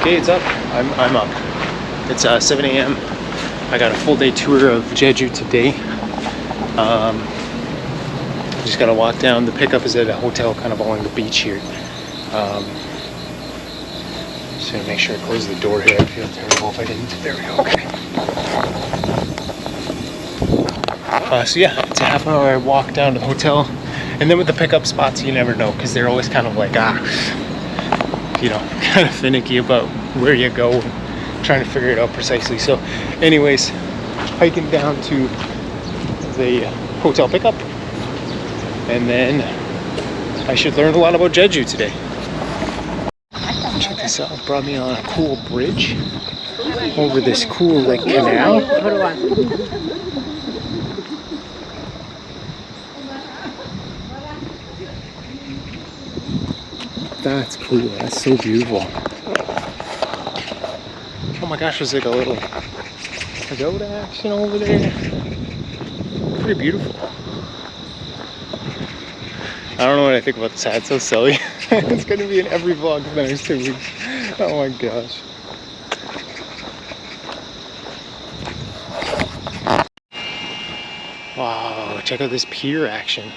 Okay, it's up. I'm up. It's 7 a.m. I got a full day tour of Jeju today. Just gotta walk down. The pickup is at a hotel kind of along the beach here. Just gonna make sure I close the door here. I feel terrible if I didn't. There we go. Okay. So yeah, it's a half-hour walk down to the hotel, and then with the pickup spots, you never know because they're always kind of like kind of finicky about where you go, trying to figure it out precisely. So, anyways, hiking down to the hotel pickup, and then I should learn a lot about Jeju today. Check this out. Brought me on a cool bridge over this cool like canal. That's cool. That's so beautiful. Oh my gosh, there's like a little pagoda action over there. Pretty beautiful. I don't know what I think about this hat. It's so silly. It's going to be in every vlog for the next 2 weeks. Oh my gosh. Wow, check out this pier action.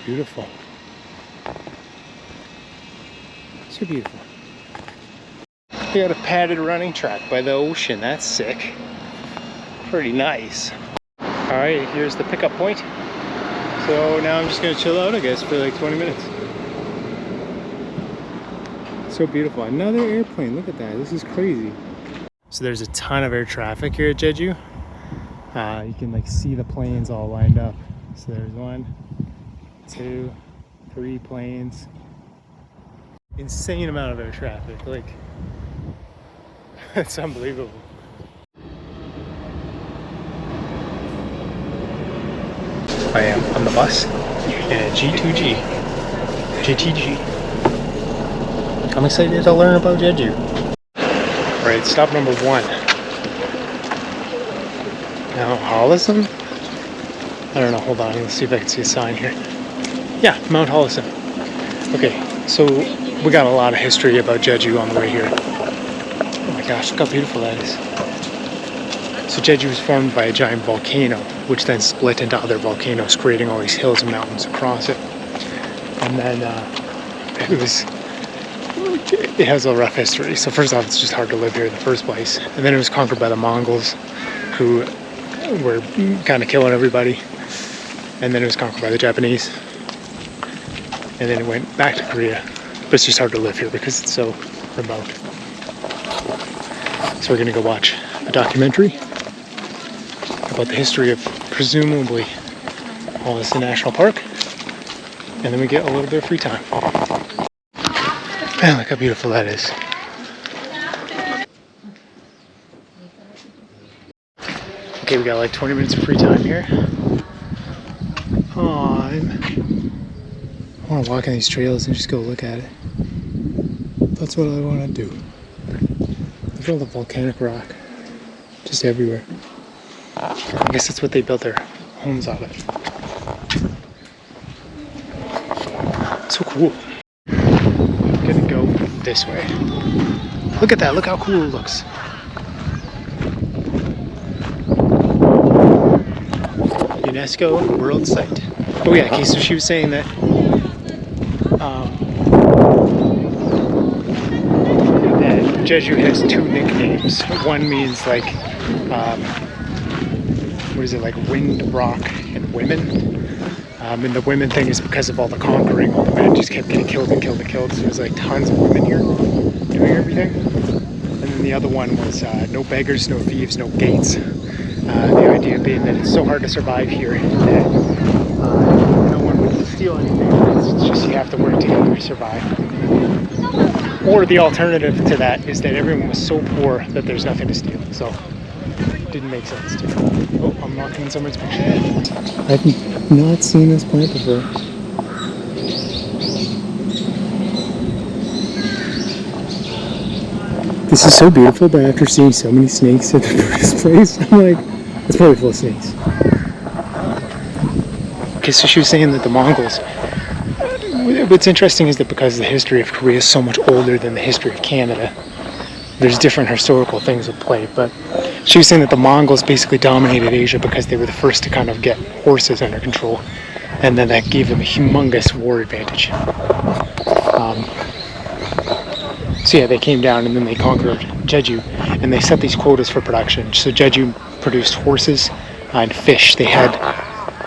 Beautiful. So beautiful. We got a padded running track by the ocean. That's sick. Pretty nice. Alright, here's the pickup point. So now I'm just gonna chill out, I guess, for like 20 minutes. So beautiful. Another airplane. Look at that. This is crazy. So there's a ton of air traffic here at Jeju. You can like see the planes all lined up. So there's 1, 2, 3 planes. Insane amount of air traffic. Like, it's unbelievable. I am on the bus in a G2G. GTG. I'm excited to learn about Jeju. Alright, stop number 1. Now, Hollism? I don't know, hold on, let's see if I can see a sign here. Yeah, Mount Hollism. Okay, so we got a lot of history about Jeju on the way here. Oh my gosh, look how beautiful that is. So Jeju was formed by a giant volcano, which then split into other volcanoes, creating all these hills and mountains across it. And then it has a rough history. So first off, it's just hard to live here in the first place. And then it was conquered by the Mongols, who were kind of killing everybody. And then it was conquered by the Japanese. And then it went back to Korea. But it's just hard to live here because it's so remote. So we're gonna go watch a documentary about the history of presumably Holliston National Park, and then we get a little bit of free time. Man, look how beautiful that is. Okay, we got like 20 minutes of free time here. I want to walk on these trails and just go look at it. That's what I want to do. Look at all the volcanic rock just everywhere. I guess that's what they built their homes out of. So cool. I'm gonna go this way. Look at that, look how cool it looks. UNESCO World Site. Oh yeah, okay, so she was saying that Jeju has 2 nicknames. One means like like wind, rock, and women. And the women thing is because of all the conquering, all the men just kept getting killed and killed and killed. So there's like tons of women here doing everything. And then the other one was no beggars, no thieves, no gates. The idea being that it's so hard to survive here that no one would steal anything. It's just you have to work together to survive. Or the alternative to that is that everyone was so poor that there's nothing to steal. So it didn't make sense to me. Oh, I'm walking in someone's picture. I've not seen this plant before. This is so beautiful, but after seeing so many snakes at the first place, I'm like, it's probably full of snakes. Okay, so she was saying that the Mongols what's interesting is that because the history of Korea is so much older than the history of Canada, there's different historical things at play. But she was saying that the Mongols basically dominated Asia because they were the first to kind of get horses under control, and then that gave them a humongous war advantage. So yeah, they came down and then they conquered Jeju, and they set these quotas for production. So Jeju produced horses and fish. They had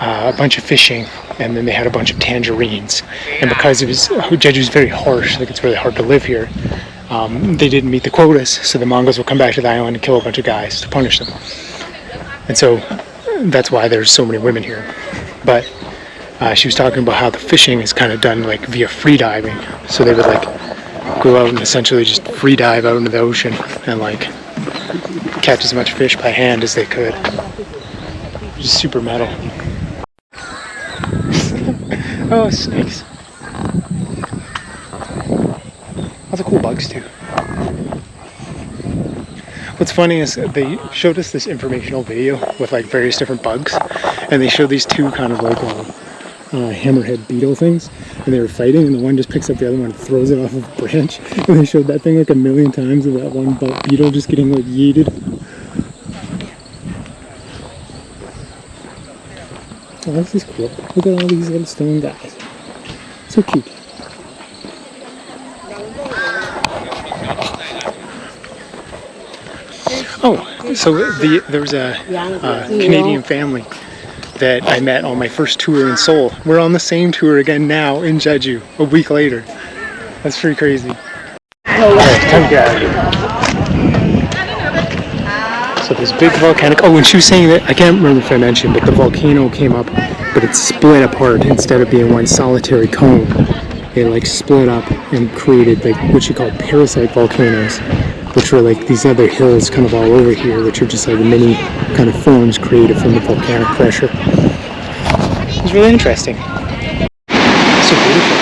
a bunch of fishing, and then they had a bunch of tangerines. And because Jeju's very harsh, like it's really hard to live here, they didn't meet the quotas, so the Mongols would come back to the island and kill a bunch of guys to punish them. And so that's why there's so many women here. But she was talking about how the fishing is kind of done like via free diving. So they would like go out and essentially just free dive out into the ocean and like catch as much fish by hand as they could. Just super metal. Oh, snakes. Lots of cool bugs too. What's funny is they showed us this informational video with like various different bugs, and they showed these two kind of like hammerhead beetle things, and they were fighting, and the one just picks up the other one and throws it off of a branch, and they showed that thing like a million times of that one beetle just getting like yeeted. Oh, this is cool. Look at all these little stone guys. So cute. Oh, so there was a Canadian family that I met on my first tour in Seoul. We're on the same tour again now in Jeju, a week later. That's pretty crazy. Alright, time to get out of here. So this big volcanic, oh, and she was saying that, I can't remember if I mentioned, but the volcano came up, but it split apart instead of being one solitary cone. It like split up and created like what she called parasite volcanoes, which were like these other hills kind of all over here, which are just like mini kind of forms created from the volcanic pressure. It's really interesting. So beautiful.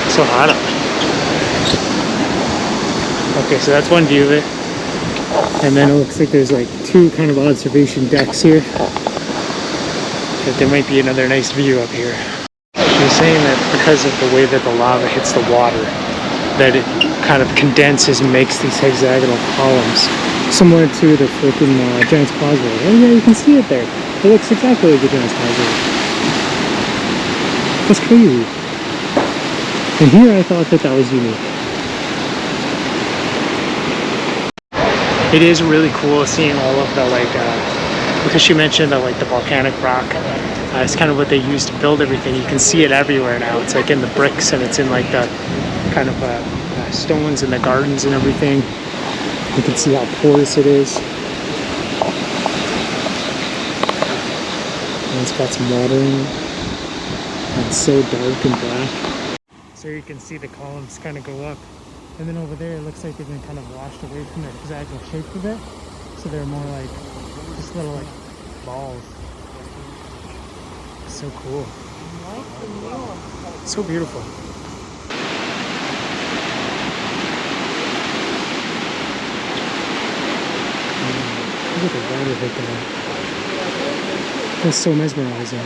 So hot up. Okay, so that's one view of it. And then it looks like there's like two kind of observation decks here. But there might be another nice view up here. She was saying that because of the way that the lava hits the water, that it kind of condenses and makes these hexagonal columns, similar to the freaking Giant's Causeway. Oh yeah, you can see it there. It looks exactly like the Giant's Causeway. That's crazy. And here I thought that was unique. It is really cool seeing all of the like, because she mentioned that like the volcanic rock, it's kind of what they use to build everything. You can see it everywhere now. It's like in the bricks, and it's in like the kind of stones in the gardens and everything. You can see how porous it is. And it's got some water in it. And it's so dark and black. So you can see the columns kind of go up. And then over there, it looks like they've been kind of washed away from the hexagonal shape of it. So they're more like just little like balls. So cool. So beautiful. Look at the water right there. That's so mesmerizing.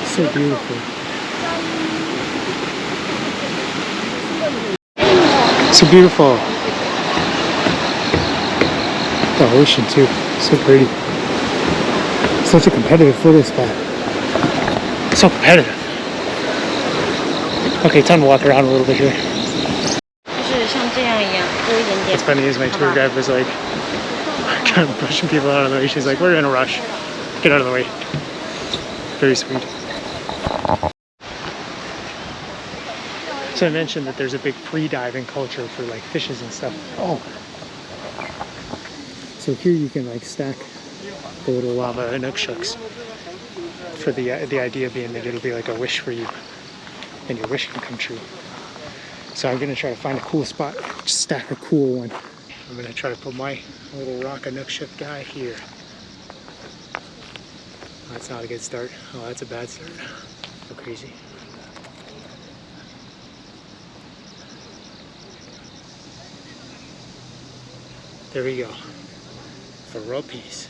So beautiful. So beautiful. The ocean too. So pretty. Such a competitive photo spot. So competitive. Okay, time to walk around a little bit here. What's funny is my tour guide was like kind of pushing people out of the way. She's like, we're in a rush. Get out of the way. Very sweet. So I mentioned that there's a big free diving culture for like fishes and stuff. Oh. So here you can like stack the little lava nukshuks. For the idea being that it'll be like a wish for you, and your wish can come true. So I'm gonna try to find a cool spot, just stack a cool one. I'm gonna try to put my little rock nukshuk guy here. That's not a good start. Oh, that's a bad start. So crazy. There we go. For world peace.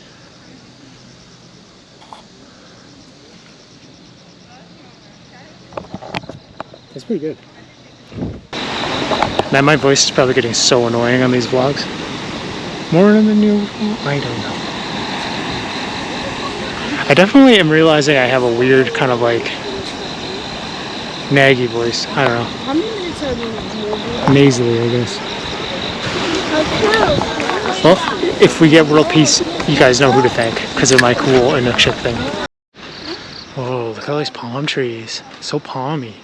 That's pretty good. Man, my voice is probably getting so annoying on these vlogs. More than the new, I don't know. I definitely am realizing I have a weird kind of like naggy voice. I don't know. How many minutes are we? Nasally, I guess. Well, if we get world peace, you guys know who to thank because of my cool Inuk ship thing. Oh, look at all these palm trees. So palmy.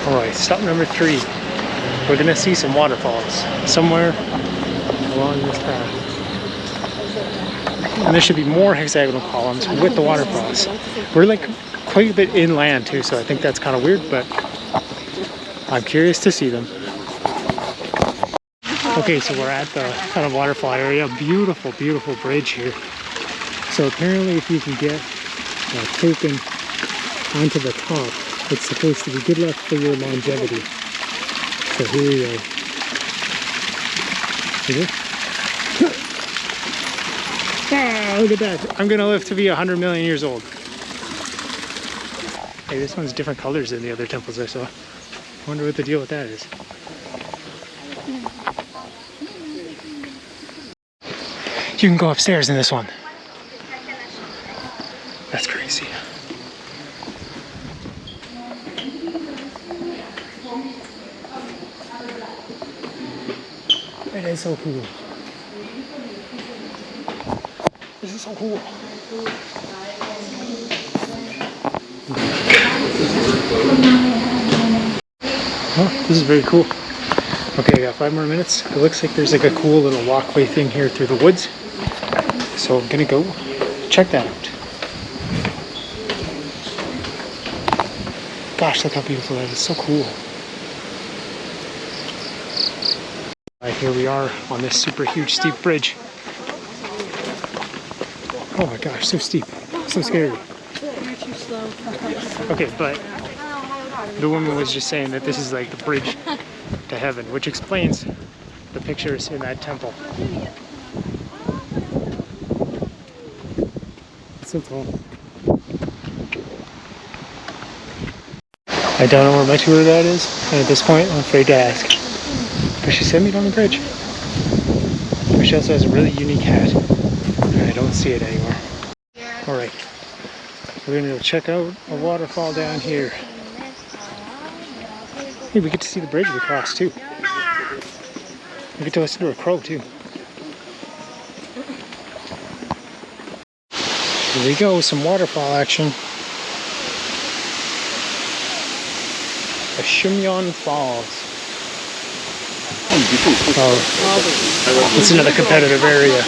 Alright, stop number 3. We're gonna see some waterfalls somewhere along this path. And there should be more hexagonal columns with the waterfalls. We're like quite a bit inland too, so I think that's kind of weird, but I'm curious to see them. Okay, so we're at the kind of waterfall area. Beautiful, beautiful bridge here. So apparently if you can get a token onto the top, it's supposed to be good luck for your longevity. So here we go. See ah, look at that. I'm gonna live to be 100 million years old. Hey, this one's different colors than the other temples I saw. I wonder what the deal with that is. You can go upstairs in this one. That's crazy. It is so cool. This is so cool. Oh, this is very cool. Okay, I got 5 more minutes. It looks like there's like a cool little walkway thing here through the woods. So I'm gonna go check that out. Gosh, look how beautiful that is. So cool. Right, here we are on this super huge steep bridge. Oh my gosh, so steep. So scary. Okay, but the woman was just saying that this is like the bridge to heaven, which explains the pictures in that temple. It's so tall. I don't know where my tour guide is, and at this point I'm afraid to ask. But she sent me down the bridge. But she also has a really unique hat, and I don't see it anymore. Alright, we're gonna go check out a waterfall down here. Hey, we get to see the bridge we crossed too. We get to listen to a crow too. Here we go, some waterfall action. The Shumyeon Falls. Oh, it's another competitive area.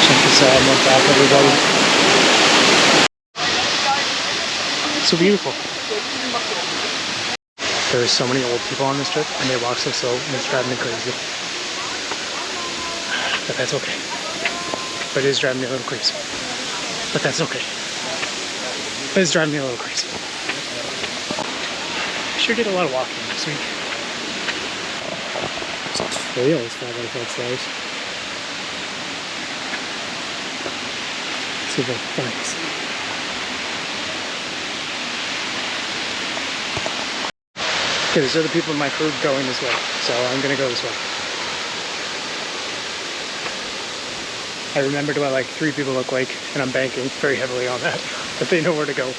Check this out, look back everybody. So beautiful. There's so many old people on this trip and they walk so slow and it's driving me crazy. But that's okay. But it is driving me a little crazy. But that's okay. But it's driving me a little crazy. I sure did a lot of walking this week. Well, we always fly out of that stairs. Super thanks. Okay, there's other people in my crew going this way, so I'm gonna go this way. I remembered what like 3 people look like, and I'm banking very heavily on that, but they know where to go.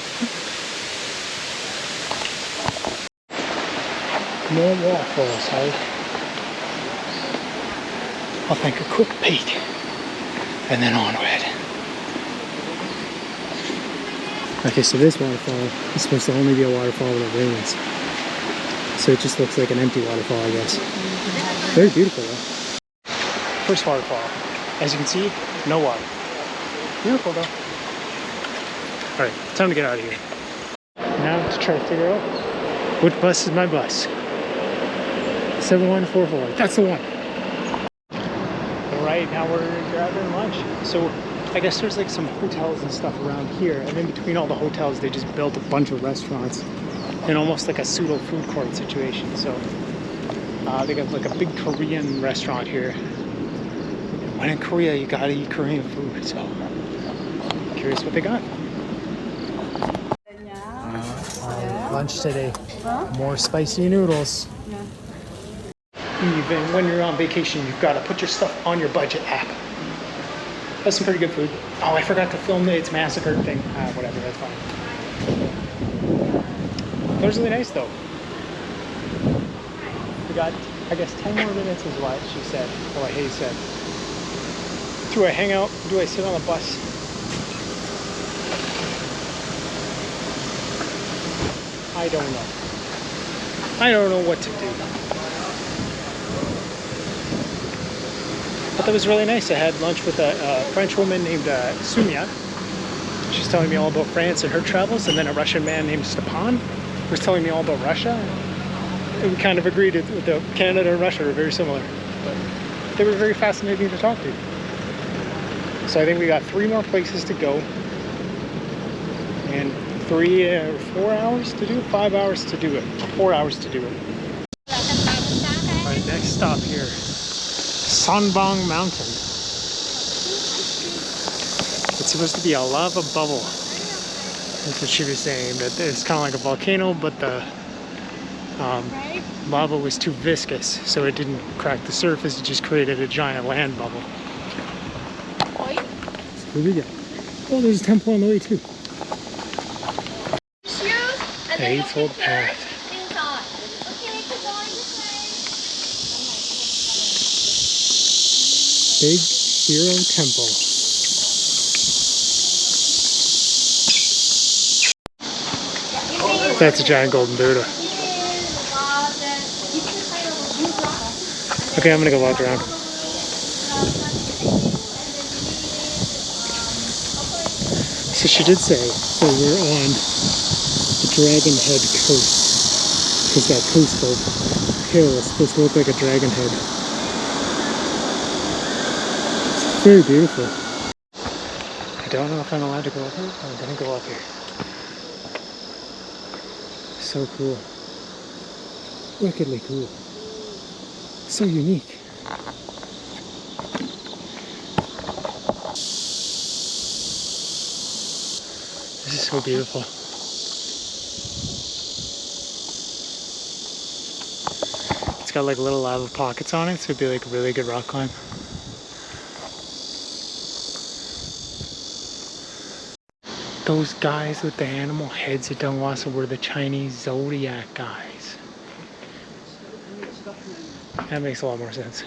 More waterfalls, hey? I'll take a quick peek, and then onward. Okay, so this waterfall is supposed to only be a waterfall when it rains. So it just looks like an empty waterfall, I guess. Very beautiful though. First waterfall. As you can see, no water. Beautiful though. Alright, time to get out of here. Now to try to figure out which bus is my bus. 7144. That's the one. Alright, now we're grabbing lunch. So I guess there's like some hotels and stuff around here, and in between all the hotels they just built a bunch of restaurants in almost like a pseudo food court situation. So They got like a big Korean restaurant here. When in Korea, you gotta eat Korean food, so I'm curious what they got. Lunch today, more spicy noodles. Even when you're on vacation, you've got to put your stuff on your budget app. That's some pretty good food. Oh, I forgot to film the It's Massacre thing. Whatever, that's fine. That was really nice though. We got, I guess, 10 more minutes is what she said, or what Hayes said. Do I hang out? Do I sit on the bus? I don't know. I don't know what to do. But that was really nice. I had lunch with a French woman named Sumia. She's telling me all about France and her travels, and then a Russian man named Stepan was telling me all about Russia. And we kind of agreed with the Canada and Russia are very similar. But they were very fascinating to talk to. So I think we got 3 more places to go. And 3 or 4 hours to do it? 5 hours to do it. 4 hours to do it. Alright, next stop here. Sonbong Mountain. It's supposed to be a lava bubble. That's what she was saying. That it's kind of like a volcano, but the lava was too viscous, so it didn't crack the surface. It just created a giant land bubble. Here we go. Oh, there's a temple on the way too. The Eightfold Path. Big Hero Temple. That's a giant golden Buddha. Okay, I'm gonna go walk around. So she did say that we're on the Dragon Head coast, because that coastal hill is supposed to look like a dragon head. It's very beautiful. I don't know if I'm allowed to go up here, but I'm gonna go up here. So cool. Wickedly cool. So unique. This is so beautiful. It's got like little lava pockets on it, so it'd be like a really good rock climb. Those guys with the animal heads at Dongwasa were the Chinese zodiac guys. That makes a lot more sense.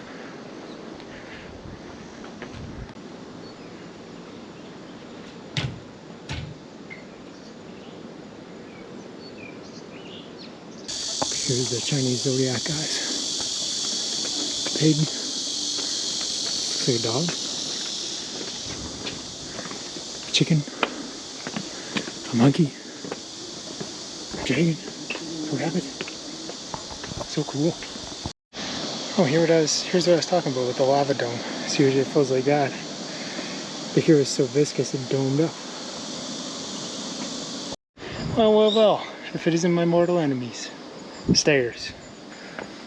Here's the Chinese zodiac guys. Pig. Looks like a dog. Chicken. A monkey. A dragon. A rabbit. So cool. Oh, here it is. Here's what I was talking about with the lava dome. See, usually it feels like that. But here it's so viscous and domed up. Well, well, well. If it isn't my mortal enemies. Stairs.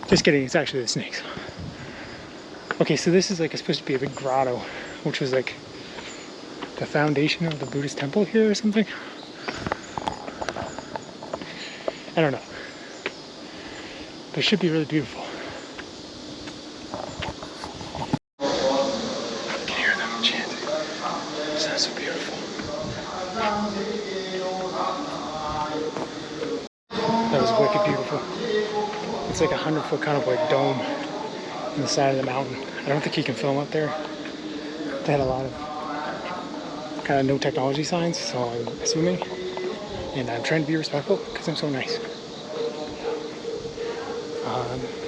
Just kidding, it's actually the snakes. Okay, so this is like supposed to be a big grotto, which was like the foundation of the Buddhist temple here or something. I don't know. But it should be really beautiful. I can hear them chanting. It sounds so beautiful. That was wicked beautiful. It's like a 100-foot kind of like dome on the side of the mountain. I don't think you can film up there. They had a lot of kind of no technology signs, so I'm assuming. And I'm trying to be respectful because I'm so nice.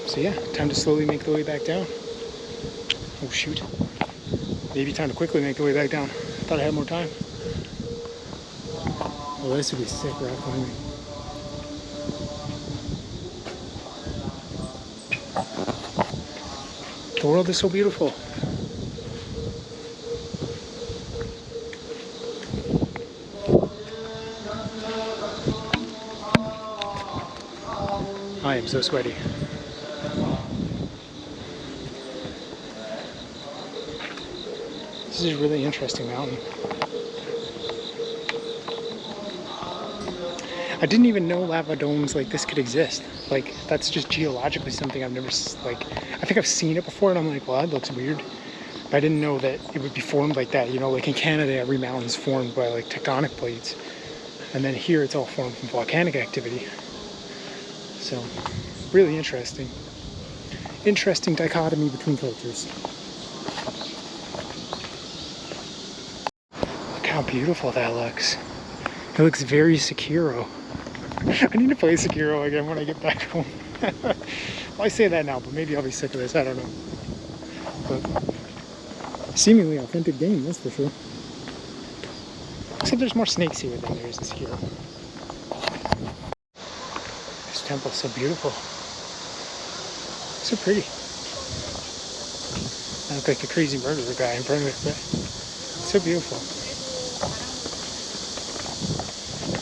So yeah, time to slowly make the way back down. Oh shoot. Maybe time to quickly make the way back down. Thought I had more time. Well, this would be sick rock climbing. The world is so beautiful. I am so sweaty. This is a really interesting mountain. I didn't even know lava domes like this could exist. Like, that's just geologically something I've never, like, I think I've seen it before and I'm like, well, that looks weird. But I didn't know that it would be formed like that. You know, like in Canada, every mountain's formed by like tectonic plates. And then here it's all formed from volcanic activity. So, really interesting. Interesting dichotomy between cultures. Look how beautiful that looks. It looks very Sekiro. I need to play Sekiro again when I get back home. Well, I say that now, but maybe I'll be sick of this. I don't know. But seemingly authentic game, that's for sure. Except there's more snakes here than there is in Sekiro. This temple's so beautiful. So pretty. I look like a crazy murderer guy in front of it, but it's so beautiful.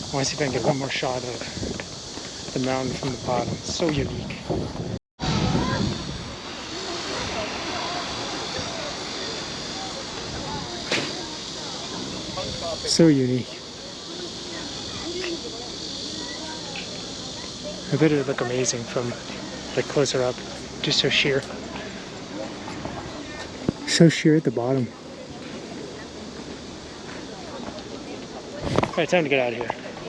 I want to see if I can get one more shot of the mountain from the bottom. It's so unique. So unique. I bet it would look amazing from like closer up. Just so sheer. So sheer at the bottom. Alright, time to get out of here.